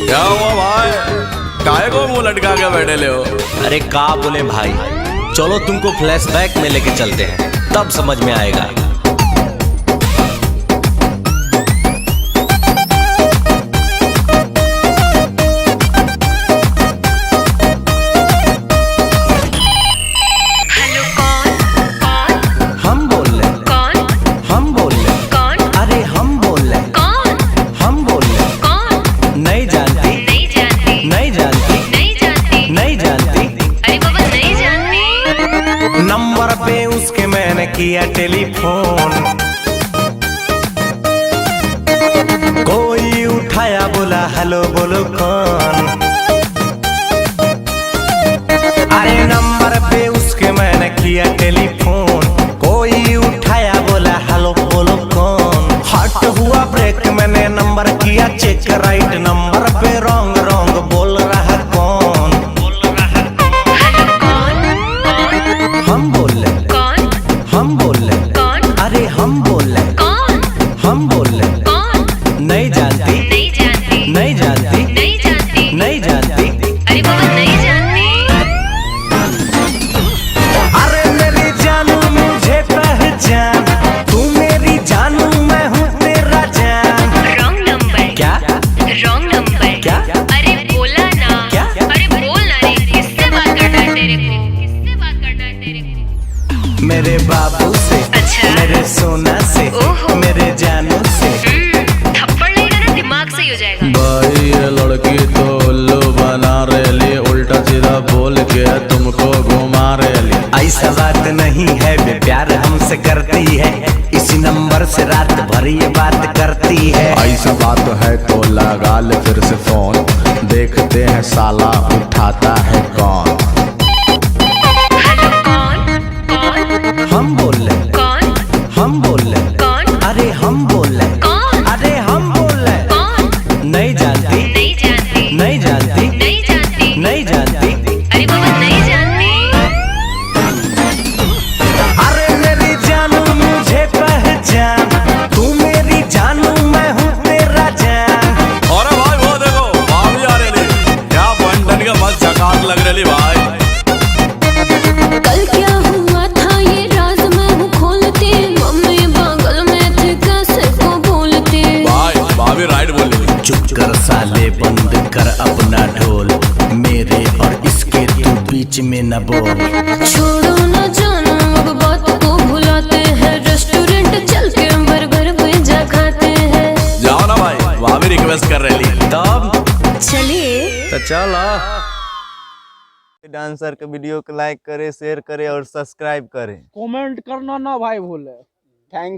क्या हुआ भाई, काहे को मुंह लटका के बैठे ले हो? अरे का बोले भाई, चलो तुमको फ्लैशबैक में लेके चलते हैं, तब समझ में आएगा। नंबर पे उसके मैंने किया टेलीफोन, कोई उठाया बोला हेलो बोलो कौन। अरे नंबर पे उसके मैंने किया टेलीफोन, कोई उठाया बोला हेलो बोलो कौन। हट हुआ ब्रेक, मैंने नंबर किया चेक, राइट नंबर पे रॉन्ग रॉन्ग बोल रहा कौन। हम बोल रहे कौन, हम बोल रहे कौन, अरे हम बोल रहे कौन, हम बोल रहे कौन। नहीं जानती, नहीं जानती, नहीं जानती, नहीं जानती, नहीं जानती, अरे बाबा नहीं जानती। अरे मेरी जानू मुझे पहचान, तू मेरी जानू मैं हूँ तेरा जान। Wrong number. क्या रॉन्ग नंबर? क्या अरे बोला ना, क्या अरे बोल ना रे, किससे बात करना है तेरे को, किससे बात करना है तेरे को? मेरे बाबू से, अच्छा मेरे सोना से, मेरे जानू से। थप्पड़ लगेगा ना दिमाग सही हो जाएगा। भाई ये लड़की तो उल्लू बना रही, उल्टा सीधा बोल के तुमको घुमा रही। ऐसा बात नहीं है, वे प्यार हमसे करती है, इसी नंबर से रात भर ये बात करती है। ऐसा बात है तो लगा ले फिर से फोन, देखते हैं साला उठाता है कौन। हम बोल रहे कौन, हम बोल रहे कौन, अरे हम बोल रहे कौन, अरे हम बोल रहे कौन। नहीं जानती, नहीं जानती, नहीं जानती, नहीं जानती, नहीं जानती, अरे बाबा नहीं जानती। अरे मेरी जानू मुझे पहचान, तू मेरी जानू मैं हूँ तेरा जान। अरे भाई वो देखो भाभी आ रही, क्या बंटन का मस्त झकास लग रही भाई। कल क्या हुआ था ये राज मैं हूँ खोलती, मम्मी बगल में थे कैसे को बोलती। भाई भाभी राइट बोल रही। चुप कर साले, बंद कर अपना ढोल, मेरे और इसके तू बीच में न बोल। छोड़ो न जानो अब बात को भुलाते हैं, रेस्टोरेंट चल के बर्गर पिज्जा खाते हैं। जाओ ना भाई, भाभी रिक्वेस्ट कर रही। तब चलिए तो चलो। डांसर के वीडियो को लाइक करें, शेयर करें और सब्सक्राइब करें। कमेंट करना ना भाई भूले। थैंक